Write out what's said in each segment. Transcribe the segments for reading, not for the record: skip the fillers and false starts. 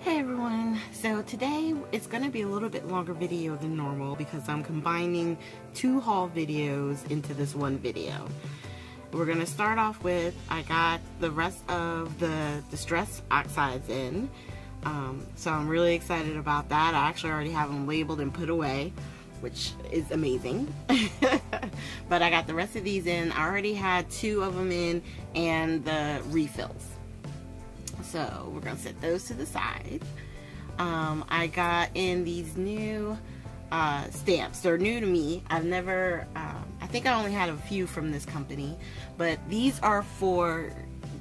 Hey everyone, so today it's going to be a little bit longer video than normal because I'm combining two haul videos into this one video. We're going to start off with, I got the rest of the Distress Oxides in, so I'm really excited about that. I actually already have them labeled and put away, which is amazing. But I got the rest of these in. I already had two of them in and the refills. So we're going to set those to the side. I got in these new stamps. They're new to me. I've never, I think I only had a few from this company, but these are for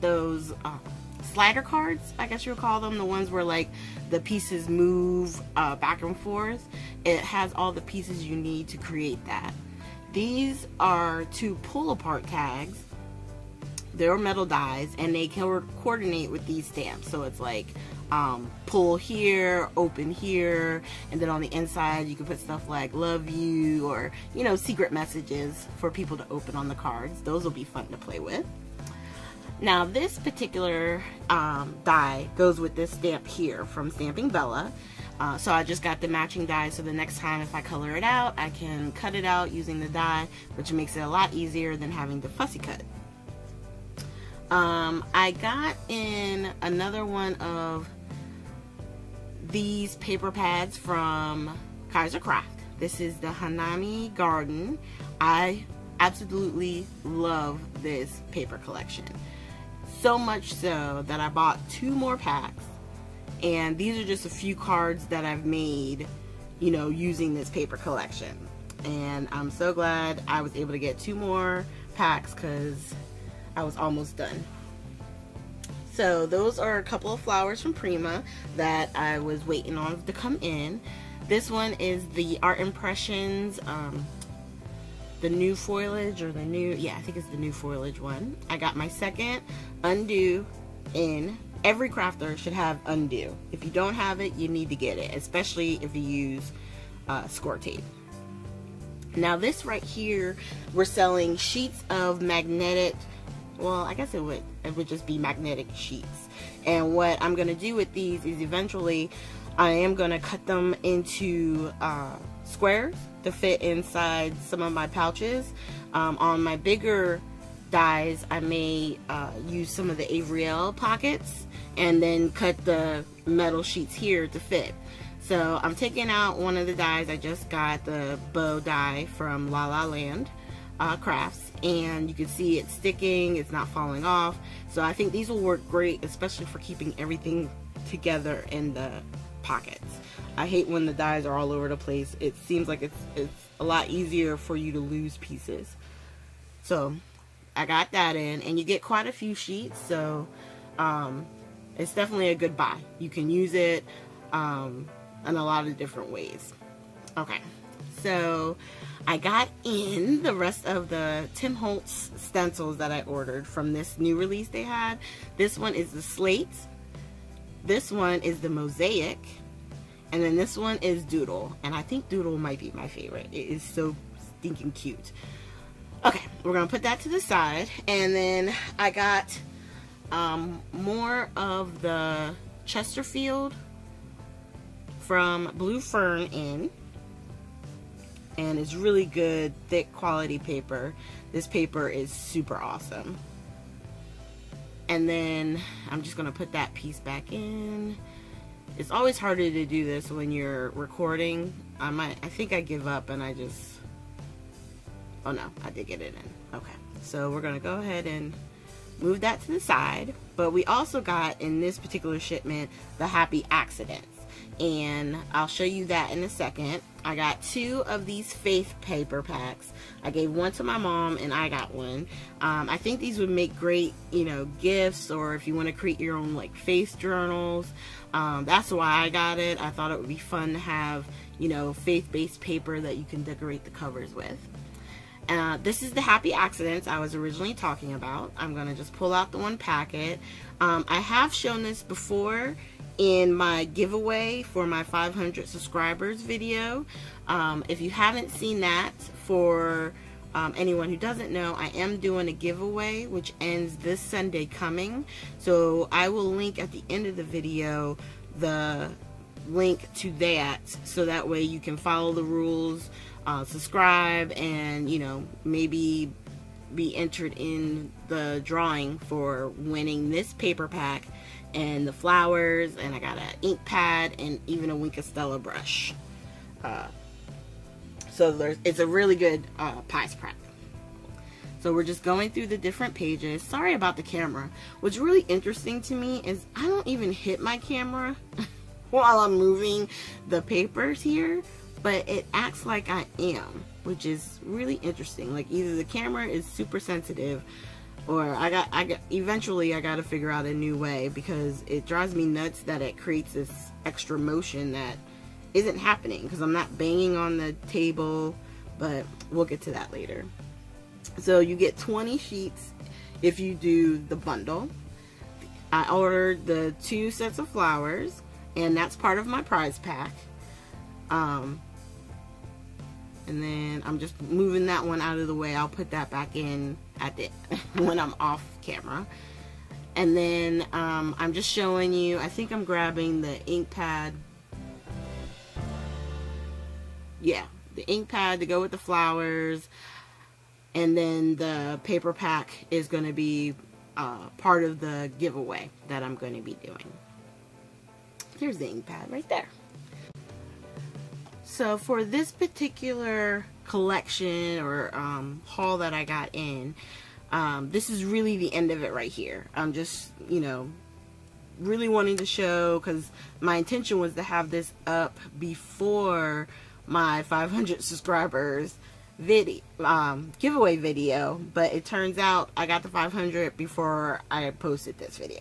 those slider cards, I guess you would call them, the ones where like the pieces move back and forth. It has all the pieces you need to create that. These are two pull apart tags. They're metal dies and they can coordinate with these stamps, so it's like pull here, open here, and then on the inside you can put stuff like love you, or you know, secret messages for people to open on the cards. Those will be fun to play with. Now this particular die goes with this stamp here from Stamping Bella, so I just got the matching die, so the next time if I color it out I can cut it out using the die, which makes it a lot easier than having to fussy cut. I got in another one of these paper pads from Kaiser Craft. This is the Hanami Garden. I absolutely love this paper collection. So much so that I bought two more packs, and these are just a few cards that I've made, you know, using this paper collection. And I'm so glad I was able to get two more packs because I was almost done. So those are a couple of flowers from Prima that I was waiting on to come in. This one is the Art Impressions, the new foliage, or the new, yeah, I think it's the new foliage one. I got my second undo in. Every crafter should have undo. If you don't have it, you need to get it, especially if you use score tape. Now this right here, we're selling sheets of magnetic, well, I guess it would just be magnetic sheets. And what I'm going to do with these is eventually I am going to cut them into squares to fit inside some of my pouches. On my bigger dies, I may use some of the Avriel pockets and then cut the metal sheets here to fit. So I'm taking out one of the dies. I just got the bow die from La La Land Crafts, and you can see it's sticking, it's not falling off. So I think these will work great, especially for keeping everything together in the pockets. I hate when the dies are all over the place. It seems like it's a lot easier for you to lose pieces. So I got that in, and you get quite a few sheets, so it's definitely a good buy. You can use it in a lot of different ways. Okay, so I got in the rest of the Tim Holtz stencils that I ordered from this new release they had. This one is the slate, this one is the mosaic, and then this one is doodle, and I think doodle might be my favorite. It is so stinking cute. Okay, we're gonna put that to the side, and then I got more of the Chesterfield from Blue Fern in, and it's really good, thick quality paper. This paper is super awesome. And then I'm just gonna put that piece back in. It's always harder to do this when you're recording. I think I give up and I just, oh no, I did get it in. Okay, so we're gonna go ahead and move that to the side. But we also got in this particular shipment the Happy Accidents, and I'll show you that in a second. I got two of these Faith paper packs. I gave one to my mom and I got one. I think these would make great, you know, gifts, or if you want to create your own like faith journals. That's why I got it. I thought it would be fun to have, you know, faith-based paper that you can decorate the covers with. This is the Happy Accidents I was originally talking about. I'm going to just pull out the one packet. I have shown this before in my giveaway for my 500 subscribers video. If you haven't seen that, for anyone who doesn't know, I am doing a giveaway which ends this Sunday coming. So I will link at the end of the video the link to that, so that way you can follow the rules, subscribe, and you know, maybe be entered in the drawing for winning this paper pack and the flowers. And I got an ink pad and even a Wink of Stella brush. So it's a really good pies prep. So we're just going through the different pages. Sorry about the camera. What's really interesting to me is I don't even hit my camera while I'm moving the papers here, but it acts like I am, which is really interesting. Like, either the camera is super sensitive, or eventually I got to figure out a new way, because it drives me nuts that it creates this extra motion that isn't happening because I'm not banging on the table, but we'll get to that later. So you get 20 sheets if you do the bundle. I ordered the 2 sets of flowers, and that's part of my prize pack. And then I'm just moving that one out of the way. I'll put that back in at the when I'm off camera. And then I'm just showing you, I think I'm grabbing the ink pad. Yeah, the ink pad to go with the flowers. And then the paper pack is going to be part of the giveaway that I'm going to be doing. Here's the ink pad right there. So for this particular collection or haul that I got in, this is really the end of it right here. I'm just, you know, really wanting to show, because my intention was to have this up before my 500 subscribers video giveaway video, but it turns out I got the 500 before I posted this video.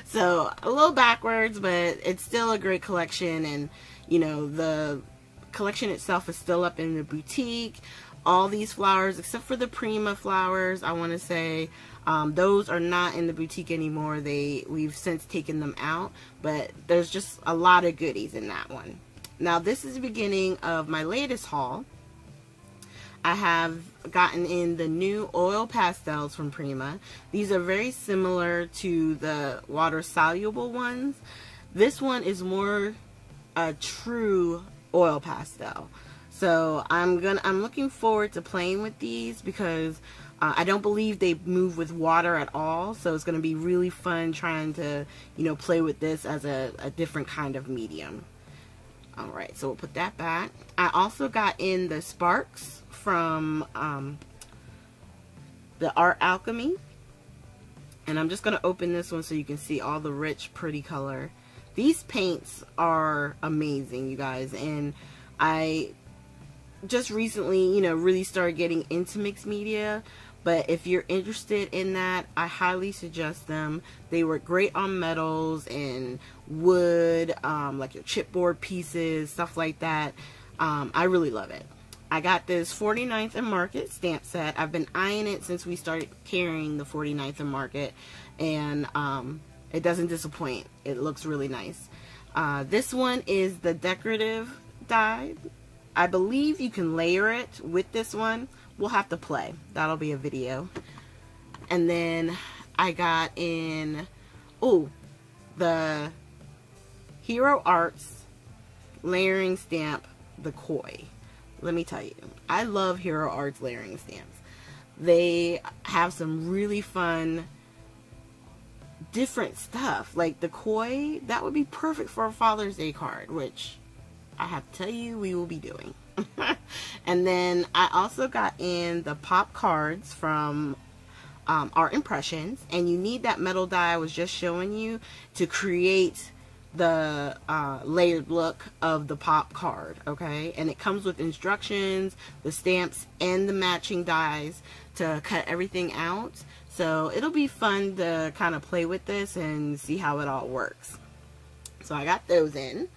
So a little backwards, but it's still a great collection. And you know, the collection itself is still up in the boutique. All these flowers, except for the Prima flowers, I want to say, those are not in the boutique anymore. We've since taken them out, but there's just a lot of goodies in that one. Now this is the beginning of my latest haul. I have gotten in the new oil pastels from Prima. These are very similar to the water soluble ones. This one is more a true oil pastel. So I'm looking forward to playing with these, because I don't believe they move with water at all. So it's going to be really fun trying to, you know, play with this as a different kind of medium. Alright, so we'll put that back. I also got in the sparks from the Art Alchemy. And I'm just going to open this one so you can see all the rich, pretty color. These paints are amazing, you guys. And I just recently, you know, really started getting into mixed media. But if you're interested in that, I highly suggest them. They work great on metals and wood, like your chipboard pieces, stuff like that. I really love it. I got this 49th and Market stamp set. I've been eyeing it since we started carrying the 49th and Market. And it doesn't disappoint. It looks really nice. This one is the decorative die. I believe you can layer it with this one. We'll have to play. That'll be a video. And then I got in, the Hero Arts layering stamp, the Koi. Let me tell you, I love Hero Arts layering stamps. They have some really fun, different stuff. Like the Koi, that would be perfect for a Father's Day card, which I have to tell you we will be doing. And then I also got in the pop cards from Art Impressions, and you need that metal die I was just showing you to create the layered look of the pop card, okay? And it comes with instructions, the stamps, and the matching dies to cut everything out. So it'll be fun to kind of play with this and see how it all works. So I got those in.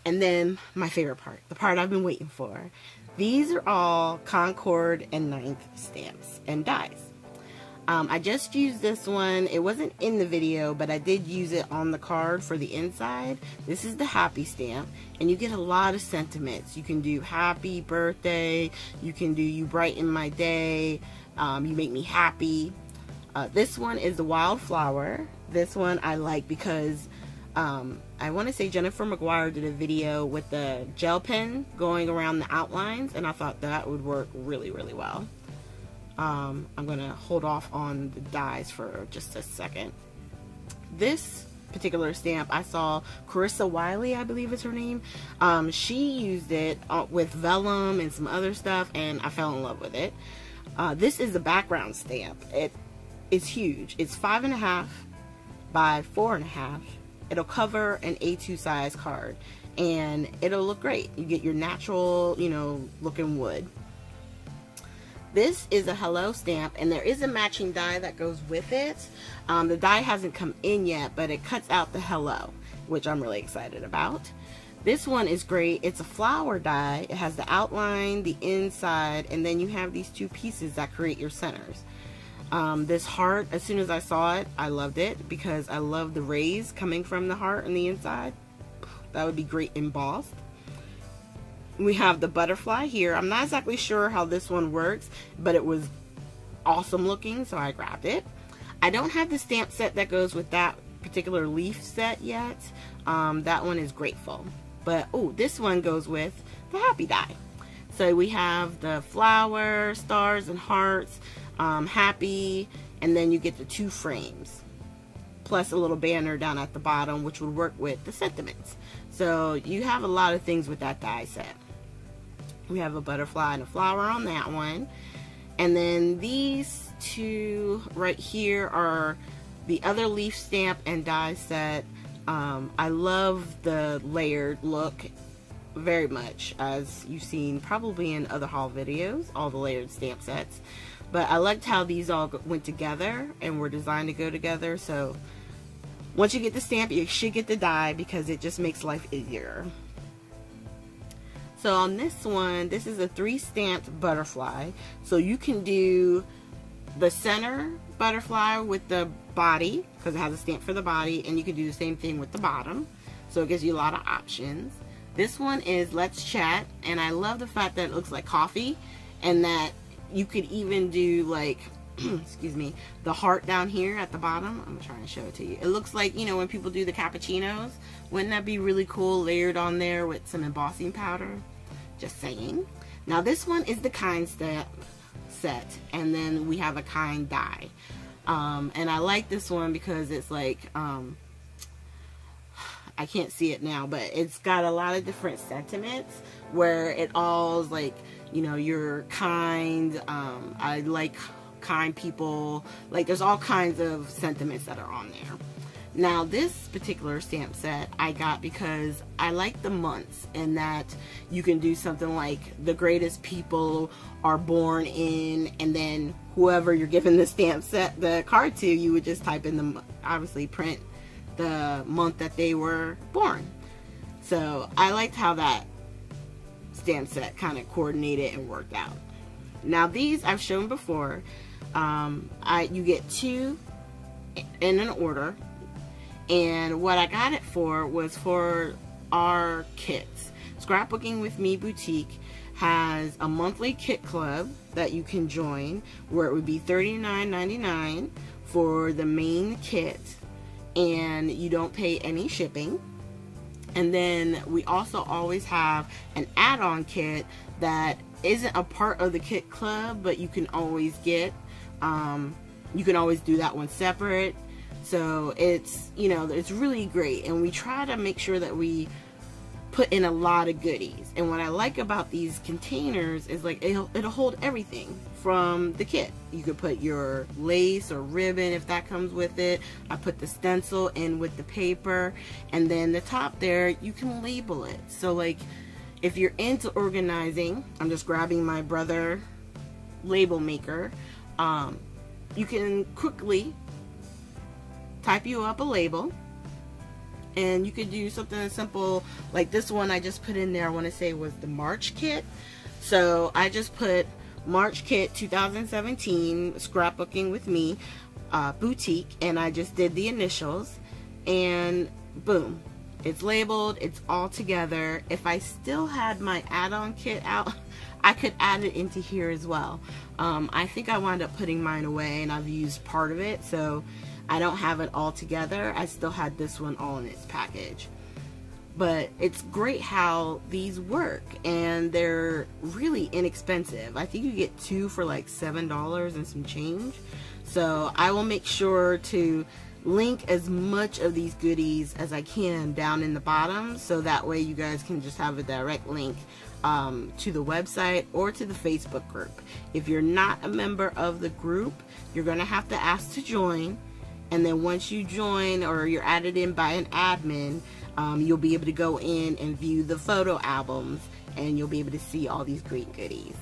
And then my favorite part, the part I've been waiting for. These are all Concord and 9th stamps and dies. I just used this one. It wasn't in the video, but I did use it on the card for the inside. This is the happy stamp, and you get a lot of sentiments. You can do happy birthday. You can do you brighten my day. You make me happy. This one is the wildflower. This one I like because I want to say Jennifer McGuire did a video with the gel pen going around the outlines, and I thought that would work really, really well. I'm going to hold off on the dies for just a second. This particular stamp, I saw Carissa Wiley, I believe is her name. She used it with vellum and some other stuff, and I fell in love with it. This is the background stamp. It is huge. It's 5.5 by 4.5. It'll cover an A2 size card, and it'll look great. You get your natural, you know, looking wood. This is a hello stamp, and there is a matching die that goes with it. The die hasn't come in yet, but it cuts out the hello, which I'm really excited about. This one is great. It's a flower die. It has the outline, the inside, and then you have these two pieces that create your centers. This heart, as soon as I saw it, I loved it because I love the rays coming from the heart on the inside. That would be great embossed. We have the butterfly here. I'm not exactly sure how this one works, but it was awesome looking, so I grabbed it. I don't have the stamp set that goes with that particular leaf set yet. That one is Grateful. But, oh, this one goes with the happy die. So we have the flower, stars, and hearts, happy, and then you get the 2 frames. Plus a little banner down at the bottom, which would work with the sentiments. So you have a lot of things with that die set. We have a butterfly and a flower on that one. And then these 2 right here are the other leaf stamp and die set. I love the layered look very much, as you've seen probably in other haul videos, all the layered stamp sets. But I liked how these all went together and were designed to go together. So once you get the stamp, you should get the die because it just makes life easier. So on this one, this is a 3 stamped butterfly. So you can do the center butterfly with the body, because it has a stamp for the body, and you can do the same thing with the bottom. So it gives you a lot of options. This one is Let's Chat, and I love the fact that it looks like coffee, and that you could even do like excuse me, the heart down here at the bottom. I'm trying to show it to you. It looks like, you know, when people do the cappuccinos. Wouldn't that be really cool layered on there with some embossing powder? Just saying. Now this one is the kind stamp set, and then we have a kind die. And I like this one because it's like, I can't see it now, but it's got a lot of different sentiments where it all is like, you know, you're kind, I like kind people, like there's all kinds of sentiments that are on there. Now this particular stamp set I got because I like the months, and that you can do something like the greatest people are born in, and then whoever you're giving the stamp set, the card to, you would just type in the, obviously print the month that they were born. So I liked how that stamp set kind of coordinated and worked out. Now these I've shown before. You get 2 in an order, and what I got it for was for our kits. Scrapbooking with Me Boutique has a monthly kit club that you can join, where it would be $39.99 for the main kit, and you don't pay any shipping. And then we also always have an add-on kit that isn't a part of the kit club, but you can always get. You can always do that one separate. So it's, you know, it's really great, and we try to make sure that we put in a lot of goodies. And what I like about these containers is like it'll hold everything from the kit. You could put your lace or ribbon if that comes with it. I put the stencil in with the paper, and then the top there you can label it. So like if you're into organizing, I'm just grabbing my Brother label maker. You can quickly type you up a label, and you could do something as simple like this one I just put in there. I want to say was the March kit. So I just put March kit 2017 Scrapbooking with Me Boutique, and I just did the initials, and boom, it's labeled, it's all together. If I still had my add-on kit out, I could add it into here as well. I think I wound up putting mine away, and I've used part of it, so I don't have it all together. I still had this one all in its package. But it's great how these work, and they're really inexpensive. I think you get 2 for like $7 and some change. So I will make sure to link as much of these goodies as I can down in the bottom, so that way you guys can just have a direct link to the website or to the Facebook group. If you're not a member of the group, you're going to have to ask to join, and then once you join or you're added in by an admin, you'll be able to go in and view the photo albums, and you'll be able to see all these great goodies.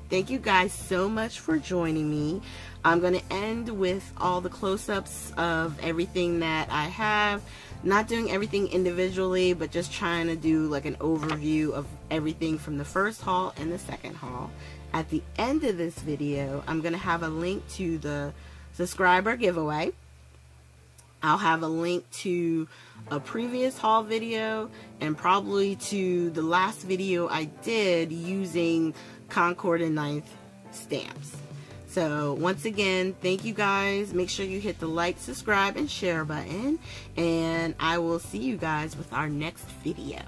Thank you guys so much for joining me. I'm going to end with all the close-ups of everything that I have. Not doing everything individually, but just trying to do like an overview of everything from the first haul and the second haul. At the end of this video, I'm going to have a link to the subscriber giveaway. I'll have a link to a previous haul video, and probably to the last video I did using Concord and 9th stamps. So once again, thank you guys. Make sure you hit the like, subscribe, and share button, and I will see you guys with our next video.